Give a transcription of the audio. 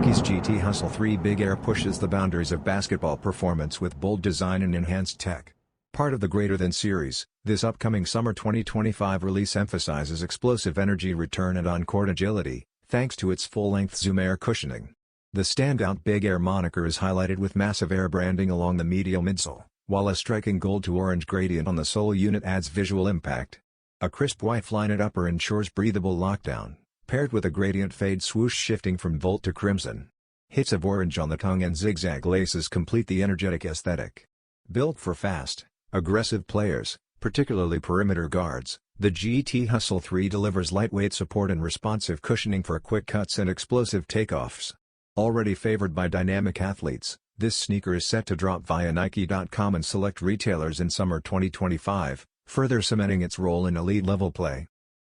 Nike's GT Hustle 3 Big Air pushes the boundaries of basketball performance with bold design and enhanced tech. Part of the Greater Than series, this upcoming summer 2025 release emphasizes explosive energy return and on-court agility, thanks to its full-length Zoom Air cushioning. The standout Big Air moniker is highlighted with massive air branding along the medial midsole, while a striking gold-to-orange gradient on the sole unit adds visual impact. A crisp white Flyknit upper ensures breathable lockdown, paired with a gradient fade swoosh shifting from volt to crimson. Hits of orange on the tongue and zigzag laces complete the energetic aesthetic. Built for fast, aggressive players, particularly perimeter guards, the GT Hustle 3 delivers lightweight support and responsive cushioning for quick cuts and explosive takeoffs. Already favored by dynamic athletes, this sneaker is set to drop via Nike.com and select retailers in summer 2025, further cementing its role in elite-level play.